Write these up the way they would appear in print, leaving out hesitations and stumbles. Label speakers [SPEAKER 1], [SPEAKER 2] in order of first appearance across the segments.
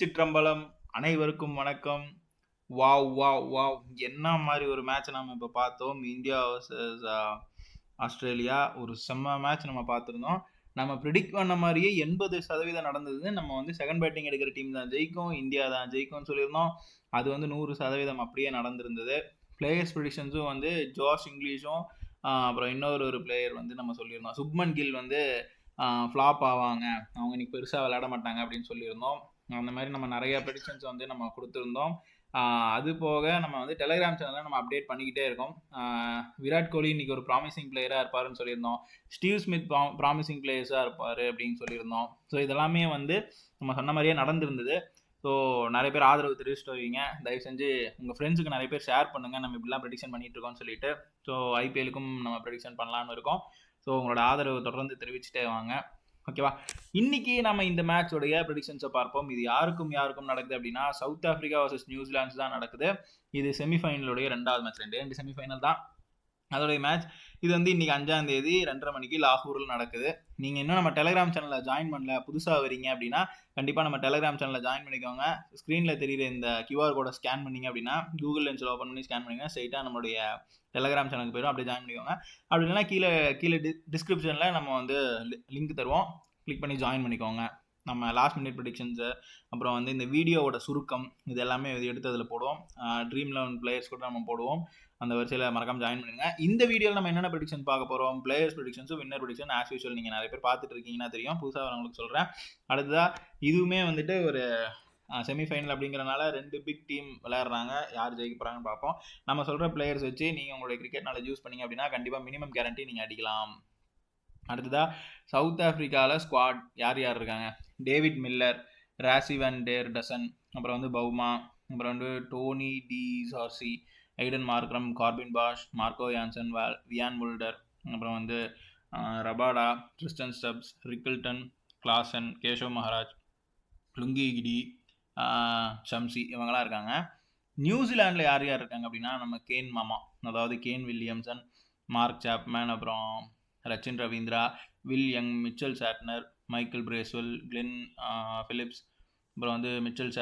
[SPEAKER 1] சிற்றம்பலம் அனைவருக்கும் வணக்கம். Wow wow wow என்ன மாதிரி ஒரு மேட்ச் நம்ம இப்போ பார்த்தோம். இந்தியா வர்சஸ் ஆஸ்திரேலியா ஒரு செம்ம மேட்ச் நம்ம பார்த்துருந்தோம். நம்ம ப்ரிடிக்ட் பண்ண மாதிரியே 80% நடந்தது. நம்ம வந்து செகண்ட் பேட்டிங் எடுக்கிற டீம் தான் ஜெயிக்கும், இந்தியா தான் ஜெயிக்கும்னு சொல்லியிருந்தோம். அது வந்து 100% அப்படியே நடந்திருந்தது. பிளேயர்ஸ் ப்ரிடிக்ஷன்ஸும் வந்து ஜோஷ் இங்கிலீஷும் அப்புறம் இன்னொரு பிளேயர் வந்து நம்ம சொல்லியிருந்தோம். சுப்மன் கில் வந்து ஃப்ளாப் ஆவாங்க, அவங்க இன்னைக்கு பெருசாக விளையாட மாட்டாங்க அப்படின்னு சொல்லியிருந்தோம். அந்த மாதிரி நம்ம நிறைய ப்ரெடிக்ஷன்ஸ் வந்து நம்ம கொடுத்துருந்தோம். அது போக நம்ம வந்து டெலிகிராம் சேனலில் நம்ம அப்டேட் பண்ணிக்கிட்டே இருக்கோம். விராட் கோலி இன்னைக்கு ஒரு ப்ராமிசிங் பிளேயராக இருப்பாருன்னு சொல்லியிருந்தோம். ஸ்டீவ் ஸ்மித் ப்ராமிசிங் பிளேயர்ஸாக இருப்பார் அப்படின்னு சொல்லியிருந்தோம். ஸோ இதெல்லாமே வந்து நம்ம சொன்ன மாதிரியே நடந்திருந்தது. ஸோ நிறைய பேர் ஆதரவு தெரிவிச்சுட்டு வருவீங்க. தயவு செஞ்சு உங்கள் ஃப்ரெண்ட்ஸுக்கு நிறைய பேர் ஷேர் பண்ணுங்கள், நம்ம இப்படிலாம் ப்ரெடிக்ஷன் பண்ணிட்டு இருக்கோம்னு சொல்லிட்டு. ஸோ ஐபிஎலுக்கும் நம்ம ப்ரெடிக்ஷன் பண்ணலான்னு இருக்கோம். ஸோ உங்களோட ஆதரவு தொடர்ந்து தெரிவிச்சுட்டே வாங்க, ஓகேவா? இன்னைக்கு நம்ம இந்த மேட்சோடைய ப்ரெடிக்ஷன்ஸை பார்ப்போம். இது யாருக்கும் நடக்குது அப்படின்னா சவுத் ஆப்பிரிக்கா வர்சஸ் நியூசிலாந்து தான் நடக்குது. இது செமிஃபைனலுடைய 2வது மேட்ச். ரெண்டு செமிஃபைனல் தான் அதோடைய மேட்ச். இது வந்து இன்னைக்கு 5ஆம் தேதி 2:30 மணிக்கு லாகூரில் நடக்குது. நீங்கள் இன்னும் நம்ம டெலிகிராம் சேனலில் ஜாயின் பண்ணல, புதுசாக வரீங்க அப்படின்னா கண்டிப்பாக நம்ம டெலிகிராம் சேனலில் ஜாயின் பண்ணிக்கோங்க. ஸ்க்ரீனில் தெரியுற இந்த QR கோடை ஸ்கேன் பண்ணிங்க அப்படின்னா கூகுள் லென்ஸில் ஓப்பன் பண்ணி ஸ்கேன் பண்ணிங்க, ஸ்ட்ரைட்டாக நம்மளுடைய டெலிகிராம் சேனலுக்கு போயிடும். அப்படியே ஜாயின் பண்ணிக்கோங்க. அப்படி இல்லைன்னா கீழே டிஸ்கிரிப்ஷனில் நம்ம வந்து லிங்க் தருவோம், கிளிக் பண்ணி ஜாயின் பண்ணிக்கோங்க. நம்ம லாஸ்ட் மினிட் ப்ரெடிக்ஷன்ஸு, அப்புறம் வந்து இந்த வீடியோவோட சுருக்கம், இது எல்லாமே எடுத்து அதில் போடுவோம். ட்ரீம் 11 பிளேயர்ஸ் கூட நம்ம போடுவோம். அந்த வரிசையில் மறக்காம ஜாயின் பண்ணுங்க. இந்த வீடியோவில் நம்ம என்னென்ன ப்ரெடிக்ஷன் பார்க்க போகிறோம்? பிளேயர்ஸ் ப்ரெடிக்ஷன்ஸும் வின்னர் ப்ரெடிக்ஷன் ஆஸ் யூஷுவல். நீங்கள் நிறைய பேர் பார்த்துட்டு இருக்கீங்கன்னா தெரியும், புதுசாக வரவங்களுக்கு சொல்கிறேன். அடுத்ததாக இதுவுமே வந்துட்டு ஒரு செமிஃபைனல் அப்படிங்கிறனால 2 பிக் டீம் விளையாடுறாங்க. யார் ஜெயிக்க போகிறாங்கன்னு பார்ப்போம். நம்ம சொல்கிற பிளேயர்ஸ் வச்சு நீங்கள் உங்களுடைய கிரிக்கெட் நாலேஜ் யூஸ் பண்ணிங்க அப்படின்னா கண்டிப்பாக மினிமம் கேரண்டி நீங்கள் அடிக்கலாம். அடுத்ததாக சவுத் ஆஃப்ரிக்காவில் ஸ்குவாட் யார் இருக்காங்க? David Miller, Rassie van der Dussen, அப்புறம் வந்து பவுமா, அப்புறம் வந்து Tony de Zorzi, Aiden Markram, Corbin Bosch, Marco Jansen, Wiaan Mulder, அப்புறம் வந்து Rabada, Tristan Stubbs, Rickelton, Klaasen, Keshav Maharaj, Lungi கிடி, ஷம்சி, இவங்களாம் இருக்காங்க. நியூசிலாண்டில் யார் இருக்காங்க அப்படின்னா நம்ம கேன் மாமா, அதாவது கேன் வில்லியம்சன், மார்க் சாப்மேன், அப்புறம் Rachin Ravindra, Will Young, Mitchell Santner, Michael Bracewell, Glenn Phillips, அப்புறம் வந்து மிச்சல்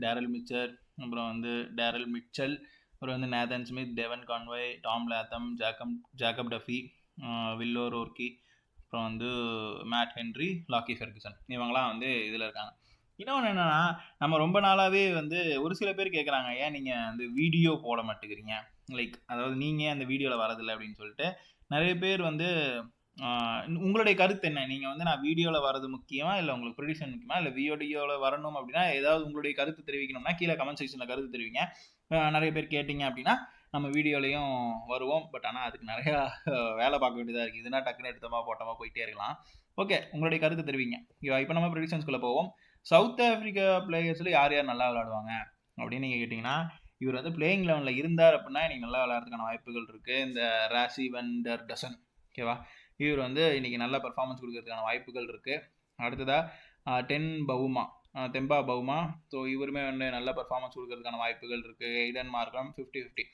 [SPEAKER 1] டேரல் மிச்சர், அப்புறம் வந்து டேரல் மிச்சல், அப்புறம் வந்து Nathan Smith, Devon Conway, Tom Latham, Jacob Duffy, Will O'Rourke, அப்புறம் வந்து மேட் ஹென்ரி, லாக்கி ஃபெர்குசன், இவங்களாம் வந்து இதில் இருக்காங்க. இன்னொன்று என்னென்னா, நம்ம ரொம்ப நாளாகவே வந்து ஒரு சில பேர் கேட்குறாங்க, ஏன் நீங்கள் அந்த வீடியோ போட மாட்டேங்கிறீங்க, லைக் அதாவது நீங்கள் அந்த வீடியோவில் வரதில்லை அப்படின்னு சொல்லிட்டு. நிறைய பேர் வந்து உங்களுடைய கருத்து என்ன? நீங்கள் வந்து நான் வீடியோவில் வரது முக்கியமா, இல்லை உங்களுக்கு ப்ரெடிக்ஷன் முக்கியமா, இல்லை வீடியோவில் வரணும் அப்படின்னா ஏதாவது உங்களுடைய கருத்து தெரிவிக்கணும்னா கீழே கமெண்ட் செக்ஷனில் கருத்து தெரிவிங்க. நிறைய பேர் கேட்டிங்க அப்படின்னா நம்ம வீடியோலையும் வருவோம். பட் ஆனால் அதுக்கு நிறையா வேலை பார்க்க வேண்டியதாக இருக்குது. இதுனா டக்குன்னு எடுத்தோமா போட்டோமா போயிட்டே இருக்கலாம். ஓகே, உங்களுடைய கருத்து தெரிவிங்க. இப்போ நம்ம ப்ரெடிக்ஷன்ஸ்குள்ளே போவோம். சவுத் ஆஃப்ரிக்கா பிளேயர்ஸில் யார் நல்லா விளையாடுவாங்க அப்படின்னு நீங்கள் கேட்டிங்கன்னா, இவர் வந்து பிளேயிங் லெவனில் இருந்தார் அப்படின்னா இன்னைக்கு நல்லா விளையாடுறதுக்கான வாய்ப்புகள் இருக்குது. இந்த ராசி வென் டர் டசன், ஓகேவா, இவர் வந்து இன்னைக்கு நல்ல பர்ஃபார்மன்ஸ் கொடுக்கறதுக்கான வாய்ப்புகள் இருக்குது. அடுத்ததாக தெம்பா பவுமா, ஸோ இவருமே வந்து நல்ல பர்ஃபார்மன்ஸ் கொடுக்கறதுக்கான வாய்ப்புகள் இருக்குது. ஐடன் மார்க்ரம் 50-50.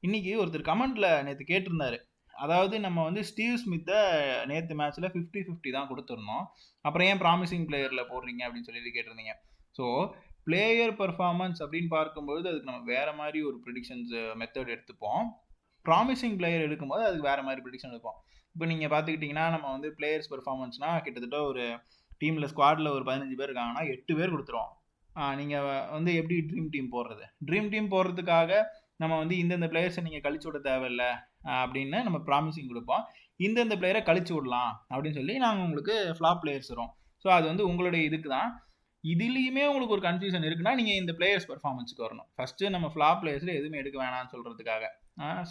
[SPEAKER 1] இன்னைக்கு ஒருத்தர் கமெண்ட்ல நேற்று கேட்டிருந்தாரு, அதாவது நம்ம வந்து ஸ்டீவ் ஸ்மித்தை நேற்று மேட்ச்சில் 50-50 தான் கொடுத்துருந்தோம், அப்புறம் ஏன் ப்ராமிசிங் பிளேயரில் போடுறீங்க அப்படின்னு சொல்லி கேட்டிருந்தீங்க. ஸோ பிளேயர் பர்ஃபார்மன்ஸ் அப்படின்னு பார்க்கும்போது அதுக்கு நம்ம வேறு மாதிரி ஒரு ப்ரெடிக்ஷன்ஸ் மெத்தட் எடுத்துப்போம். ப்ராமிசிங் பிளேயர் எடுக்கும்போது அதுக்கு வேறு மாதிரி ப்ரெடிக்ஷன் எடுப்போம். இப்போ நீங்கள் பார்த்துக்கிட்டிங்கன்னா நம்ம வந்து பிளேயர்ஸ் பர்ஃபார்மன்ஸ்னால் கிட்டத்தட்ட ஒரு டீமில் ஸ்குவாடில் ஒரு 15 பேர் இருக்காங்கன்னா 8 பேர் கொடுத்துருவோம். நீங்கள் வந்து எப்படி ட்ரீம் டீம் போடுறதுக்காக நம்ம வந்து இந்தந்த பிளேயர்ஸை நீங்கள் கழிச்சு விட தேவையில்லை அப்படின்னு நம்ம ப்ராமிசிங் கொடுப்போம். இந்தந்த பிளேயரை கழிச்சு விடலாம் அப்படின்னு சொல்லி நாங்கள் உங்களுக்கு ஃப்ளாப் பிளேயர்ஸ் வரும். ஸோ அது வந்து உங்களுடைய இதுக்கு தான். இதுலேயுமே உங்களுக்கு ஒரு கன்ஃபியூஷன் இருக்குன்னா நீங்கள் இந்த பிளேயர்ஸ் பர்ஃபார்மன்ஸுக்கு வரணும். ஃபஸ்ட்டு நம்ம ஃப்ளாப் பிளேயர்ஸில் எதுவுமே எடுக்க வேணாம்னு சொல்கிறதுக்காக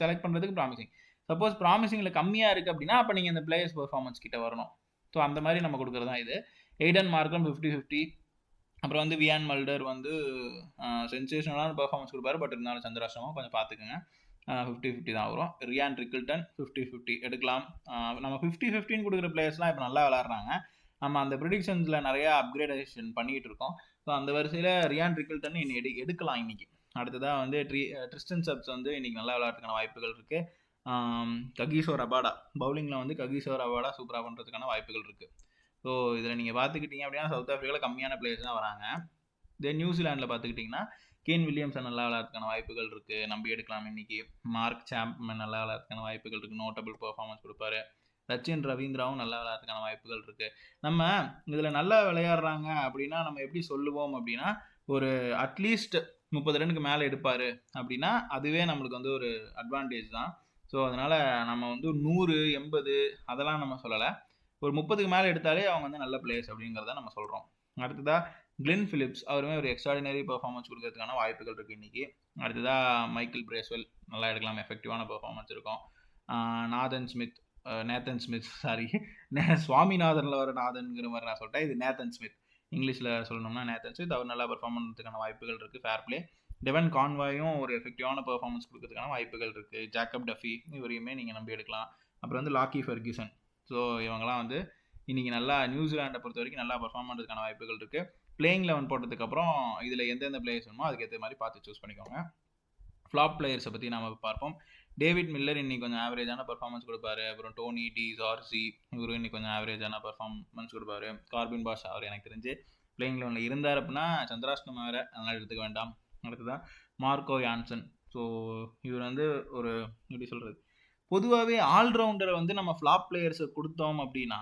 [SPEAKER 1] செலக்ட் பண்ணுறதுக்கு ப்ராமிசிங். சப்போஸ் ப்ராமிசிங்கில் கம்மியாக இருக்குது அப்படின்னா அப்போ நீங்கள் இந்த பிளேயர்ஸ் பர்ஃபார்மன்ஸ் கிட்ட வரணும். ஸோ அந்த மாதிரி நம்ம கொடுக்குறது தான் இது. ஐடன் மார்க்ரம் 50-50. அப்புறம் வந்து வியான் மல்டர் வந்து சென்சேஷனலான பர்ஃபார்மன்ஸ் கொடுப்பாரு, பட் இருந்தாலும் சந்திராஷ்டமம் கொஞ்சம் பார்த்துக்குங்க. 50-50 தான் வரும். ரியான் ரிக்கில்டன் 50-50 எடுக்கலாம். நம்ம 50-50 கொடுக்குற பிளேயர்ஸ்லாம் இப்போ நல்லா விளாட்றாங்க. நம்ம அந்த ப்ரெடிக்ஷன்ஸில் நிறையா அப்கிரேடேஷன் பண்ணிகிட்டு இருக்கோம். ஸோ அந்த வரிசையில் ரியான் ரிக்கில்டன் எடுக்கலாம் இன்னைக்கு. அடுத்ததாக வந்து ட்ரிஸ்டன் ஸ்டப்ஸ் வந்து இன்னைக்கு நல்லா விளையாடுறதுக்கான வாய்ப்புகள் இருக்குது. ககிசோ ரபாடா பவுலிங்கில் வந்து சூப்பராக பண்ணுறதுக்கான வாய்ப்புகள் இருக்குது. ஸோ இதில் நீங்கள் பார்த்துக்கிட்டீங்க அப்படின்னா சவுத் ஆஃப்ரிக்காவில் கம்மியான பிளேயர்ஸ் தான் வராங்க. தென் நியூசிலாண்டில் பார்த்துக்கிட்டிங்கன்னா கேன் வில்லியம்சன் நல்லா விளையாடுறதுக்கான வாய்ப்புகள் இருக்குது, நம்பி எடுக்கலாம் இன்னைக்கு. மார்க் சாம்ப்மேன் நல்லா விளையாடுறதுக்கான வாய்ப்புகள் இருக்குது, நோட்டபிள் பெர்ஃபார்மன்ஸ் கொடுப்பாரு. ரச்சின் ரவீந்திராவும் நல்லா விளையாடுறதுக்கான வாய்ப்புகள் இருக்குது. நம்ம இதில் நல்லா விளையாடுறாங்க அப்படின்னா நம்ம எப்படி சொல்லுவோம் அப்படின்னா, ஒரு அட்லீஸ்ட் 30 ரனுக்கு மேலே எடுப்பார் அப்படின்னா அதுவே நம்மளுக்கு வந்து ஒரு அட்வான்டேஜ் தான். ஸோ அதனால் நம்ம வந்து 100, 80 அதெல்லாம் நம்ம சொல்லலை. ஒரு 30க்கு மேலே எடுத்தாலே அவங்க வந்து நல்ல பிளேயர்ஸ் அப்படிங்கிறத நம்ம சொல்கிறோம். அடுத்ததாக கிளென் பிலிப்ஸ், அவருமே ஒரு எக்ஸ்ட்ராடினரி பெர்ஃபார்மன்ஸ் கொடுக்கறதுக்கான வாய்ப்புகள் இருக்குது இன்றைக்கி. அடுத்ததாக மைக்கேல் பிரேஸ்வெல் நல்லா எடுக்கலாம், எஃபெக்டிவான பெர்ஃபார்மன்ஸ் இருக்கும். நேத்தன் ஸ்மித் சுவாமிநாதனில் வர நாதன்கிற மாதிரி நான் சொல்லிட்டேன், இது நேத்தன் ஸ்மித், இங்கிலீஷில் சொல்லணும்னா நேத்தன் ஸ்மித். அவர் நல்லா பெர்ஃபார்ம் பண்ணுறதுக்கான வாய்ப்புகள் இருக்குது. Fair play. டெவன் கான்வாயும் ஒரு எஃபெக்டிவான பெர்ஃபார்மன்ஸ் கொடுக்கறதுக்கான வாய்ப்புகள் இருக்குது. ஜாக்கப் டஃபி இவரையுமே நீங்கள் நம்பி எடுக்கலாம். அப்புறம் வந்து லாக்கி ஃபெர்கியூசன். ஸோ இவங்கெல்லாம் வந்து இன்றைக்கி நல்லா நியூசிலாண்டை பொறுத்த வரைக்கும் நல்லா பெர்ஃபார்ம் பண்ணுறதுக்கான வாய்ப்புகள் இருக்குது. பிளேயிங் 11 போட்டதுக்கப்புறம் இதில் எந்தெந்த பிளேயர்ஸ் வேணுமோ அதுக்கேற்ற மாதிரி பார்த்து சூஸ் பண்ணிக்கோங்க. ஃப்ளாப் பிளேயர்ஸை பற்றி நாம் பார்ப்போம். டேவிட் மில்லர் இன்னைக்கு கொஞ்சம் ஆவரேஜான பர்ஃபார்மன்ஸ் கொடுப்பாரு. அப்புறம் டோனி டி ஜார்சி இவரும் இன்னைக்கு கொஞ்சம் ஆவரேஜான பர்ஃபார்மன்ஸ் கொடுப்பாரு. கார்பின் பாஷ் அவர் எனக்கு தெரிஞ்சு பிளேயிங் 11 இருந்தார் அப்படின்னா சந்திராஷ்டமம் வேறு, அதனால் எடுத்துக்க வேண்டாம். அடுத்ததான் மார்க்கோ யான்சன். ஸோ இவர் வந்து ஒரு எப்படி சொல்கிறது, பொதுவாகவே ஆல்ரவுண்டரை வந்து நம்ம ஃப்ளாப் பிளேயர்ஸை கொடுத்தோம் அப்படின்னா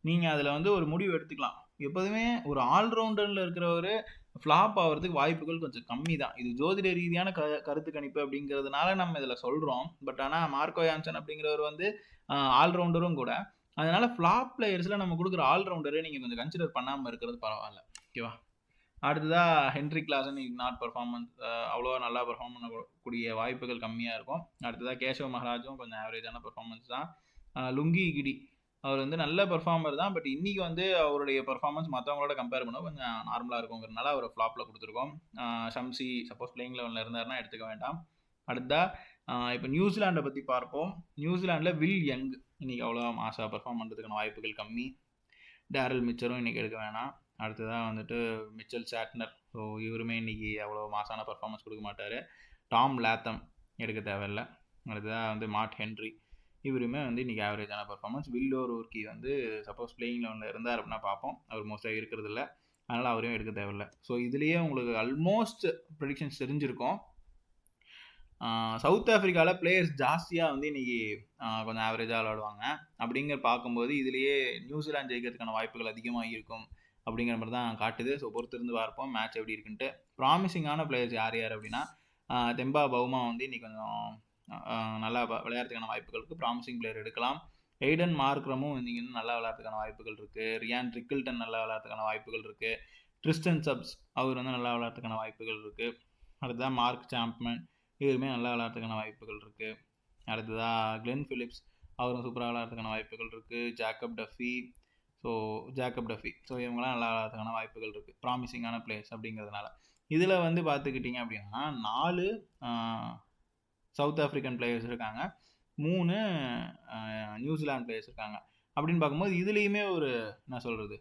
[SPEAKER 1] நீங்கள் அதில் வந்து ஒரு முடிவு எடுத்துக்கலாம். எப்போதுமே ஒரு ஆல்ரவுண்டரில் இருக்கிறவர் ஃப்ளாப் ஆகிறதுக்கு வாய்ப்புகள் கொஞ்சம் கம்மி தான். இது ஜோதிட ரீதியான கருத்து கணிப்பு அப்படிங்கிறதுனால நம்ம இதில் சொல்கிறோம். பட் ஆனால் மார்க்கோ யான்சன் அப்படிங்கிறவர் வந்து ஆல்ரவுண்டரும் கூட. அதனால் ஃப்ளாப் பிளேயர்ஸில் நம்ம கொடுக்குற ஆல்ரவுண்டரை நீங்கள் கொஞ்சம் கன்சிடர் பண்ணாமல் இருக்கிறது பரவாயில்ல. ஓகேவா? அடுத்ததாக ஹென்ரி கிளாசன் நாட் பர்ஃபார்மன்ஸ் அவ்வளோவா நல்லா பர்ஃபார்ம் பண்ணக்கூடிய வாய்ப்புகள் கம்மியாக இருக்கும். அடுத்ததாக கேஷவ் மகராஜும் கொஞ்சம் ஆவரேஜான பர்ஃபார்மன்ஸ் தான். லுங்கி கிடி அவர் வந்து நல்ல பர்ஃபார்மர் தான். பட் இன்றைக்கி வந்து அவருடைய பர்ஃபார்மன்ஸ் மற்றவங்களோட கம்பேர் பண்ண கொஞ்சம் நார்மலாக இருக்குங்கிறதுனால அவர் ஃப்ளாப்பில் கொடுத்துருக்கோம். ஷம்சி சப்போஸ் பிளேயிங் 11 இருந்தாருன்னா எடுத்துக்க வேண்டாம். அடுத்ததாக இப்போ நியூசிலாண்டை பற்றி பார்ப்போம். நியூசிலாண்டில் வில் யங் இன்றைக்கி அவ்வளோ மாசாக பர்ஃபார்ம் பண்ணுறதுக்கான வாய்ப்புகள் கம்மி. டேரல் மிச்சரும் இன்றைக்கி எடுக்க வேணாம். அடுத்ததாக வந்துட்டு மிச்சல் சாட்னர். ஸோ இவருமே இன்றைக்கி அவ்வளோ மாசான பர்ஃபார்மன்ஸ் கொடுக்க மாட்டார். டாம் லேத்தம் எடுக்க தேவையில்லை. அடுத்ததாக வந்து மார்க் ஹென்ரி இவருமே வந்து இன்றைக்கி ஆவரேஜான பர்ஃபார்மன்ஸ். வில்லோர் ஊர்க்கி வந்து சப்போஸ் பிளேயிங் 11 இருந்தார் அப்படின்னா பார்ப்போம். அவர் மோஸ்ட்டாக இருக்கிறது இல்லை, அதனால் அவரையும் எடுக்க தேவையில்லை. ஸோ இதுலேயே உங்களுக்கு ஆல்மோஸ்ட் ப்ரெடிக்ஷன்ஸ் தெரிஞ்சிருக்கும். சவுத் ஆஃப்ரிக்காவில் பிளேயர்ஸ் ஜாஸ்தியாக வந்து இன்றைக்கி கொஞ்சம் ஆவரேஜாக விளையாடுவாங்க. அப்படிங்கிற பார்க்கும்போது இதுலேயே நியூசிலாந்து ஜெயிக்கிறதுக்கான வாய்ப்புகள் அதிகமாக இருக்கும் அப்படிங்கிற மாதிரி தான் காட்டுது. ஸோ பொறுத்திருந்து பார்ப்போம் மேட்ச் எப்படி இருக்குன்ட்டு. ப்ராமிசிங்கான பிளேயர்ஸ் யார் யார் அப்படின்னா தெம்பா பவுமா வந்து இன்றைக்கி கொஞ்சம் நல்லா விளையாடுறதுக்கான வாய்ப்புகள் இருக்குது. ப்ராமிசிங் பிளேயர் எடுக்கலாம். எய்டன் மார்க்ரமும் இன்றைக்கி நல்லா விளையாடுறதுக்கான வாய்ப்புகள் இருக்குது. ரியான் ரிக்கில்டன் நல்லா விளையாடுறதுக்கான வாய்ப்புகள் இருக்குது. ட்ரிஸ்டன் சப்ஸ் அவர் வந்து நல்லா விளையாடுறதுக்கான வாய்ப்புகள் இருக்குது. அடுத்ததாக மார்க் சாம்ப்மேன் இவருமே நல்லா விளையாடுறதுக்கான வாய்ப்புகள் இருக்குது. அடுத்ததாக கிளென் பிலிப்ஸ் அவரும் சூப்பராக விளையாடுறதுக்கான வாய்ப்புகள் இருக்குது. ஜாக்கப் டஃபி ஸோ இவங்களாம் நல்லா விளையாடுறதுக்கான வாய்ப்புகள் இருக்குது. ப்ராமிசிங்கான பிளேயர்ஸ் அப்படிங்கிறதுனால இதில் வந்து பார்த்துக்கிட்டிங்க அப்படின்னா 4 சவுத் ஆஃப்ரிக்கன் பிளேயர்ஸ் இருக்காங்க, 3 நியூசிலாந்து பிளேயர்ஸ் இருக்காங்க. அப்படின்னு பார்க்கும்போது இதுலேயுமே ஒரு என்ன சொல்கிறது,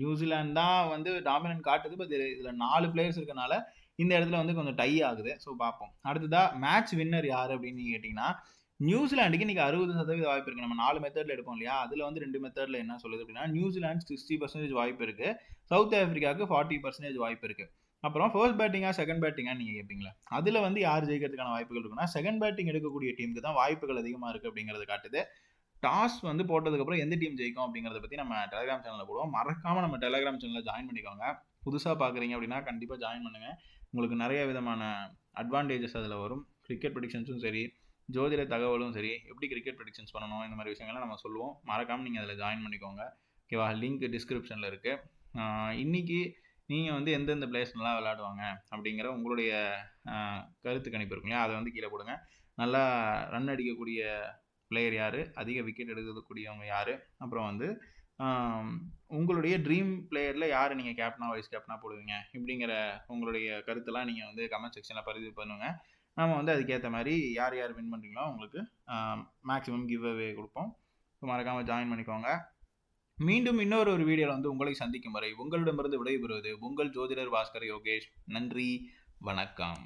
[SPEAKER 1] நியூசிலாந்து தான் வந்து டாமினன்ட் காட்டுது. பட் இதில் 4 பிளேயர்ஸ் இருக்கனால இந்த இடத்துல வந்து கொஞ்சம் டை ஆகுது. ஸோ பார்ப்போம். அடுத்ததாக மேட்ச் வின்னர் யார் அப்படின்னு நீங்கள் கேட்டிங்கன்னா நியூசிலாண்டுக்கு இன்றைக்கி 60% வாய்ப்பு இருக்குது. நம்ம 4 மெத்தடில் எடுப்போம் இல்லையா, அதில் வந்து 2 மெத்தடில் என்ன சொல்லுது அப்படின்னா நியூசிலாந்து 60% வாய்ப்பு இருக்குது, சவுத் ஆஃப்ரிக்காவுக்கு 40% வாய்ப்பு இருக்குது. அப்புறம் ஃபர்ஸ்ட் பேட்டிங்காக செகண்ட் பேட்டிங்காக நீங்கள் கேட்பீங்களா, அதில் வந்து யார் ஜெயிக்கிறதுக்கான வாய்ப்புகள் இருக்குன்னா செகண்ட் பேட்டிங் எடுக்கக்கூடிய டீமுக்கு தான் வாய்ப்புகள் அதிகமாக இருக்குது அப்படிங்கிறது காட்டுது. டாஸ் வந்து போட்டதுக்கப்புறம் எந்த டீம் ஜெயிக்கும் அப்படிங்கிறத பற்றி நம்ம டெலிகிராம் சேனலில் போடுவோம். மறக்காமல் நம்ம டெலிகிராம் சேனலில் ஜாயின் பண்ணிக்கோங்க. புதுசாக பார்க்குறீங்க அப்படின்னா கண்டிப்பாக ஜாயின் பண்ணுங்கள். உங்களுக்கு நிறைய விதமான அட்வான்டேஜஸ் அதில் வரும். கிரிக்கெட் ப்ரெடிக்ஷன்ஸும் சரி, ஜோதிட தகவலும் சரி, எப்படி கிரிக்கெட் ப்ரெடிக்ஷன்ஸ் பண்ணணும், இந்த மாதிரி விஷயங்கள்லாம் நம்ம சொல்லுவோம். மறக்காமல் நீங்கள் அதில் ஜாயின் பண்ணிக்கோங்க. ஓகேவா? லிங்க் டிஸ்கிரிப்ஷனில் இருக்குது. இன்றைக்கி நீங்கள் வந்து எந்தெந்த பிளேயர்ஸ் நல்லா விளையாடுவாங்க அப்படிங்கிற உங்களுடைய கருத்து கணிப்பு இருக்கும் இல்லையா, அதை வந்து கீழே போடுங்க. நல்லா ரன் அடிக்கக்கூடிய பிளேயர் யார், அதிக விக்கெட் எடுக்கக்கூடியவங்க யார், அப்புறம் வந்து உங்களுடைய ட்ரீம் பிளேயரில் யார் நீங்கள் கேப்டனாக வைஸ் கேப்டனாக போடுவீங்க இப்படிங்கிற உங்களுடைய கருத்தெல்லாம் நீங்கள் வந்து கமெண்ட் செக்ஷனில் பதிவு பண்ணுங்கள். நம்ம வந்து அதுக்கேற்ற மாதிரி யார் யார் வின் பண்ணுறீங்களோ உங்களுக்கு மேக்ஸிமம் கிவ் அவே கொடுப்போம். மறக்காமல் ஜாயின் பண்ணிக்கோங்க. மீண்டும் இன்னொரு வீடியோவில் வந்து உங்களை சந்திக்கும் வரை உங்களிடமிருந்து விடைபெறுவது உங்கள் ஜோதிடர் பாஸ்கர் யோகேஷ். நன்றி, வணக்கம்.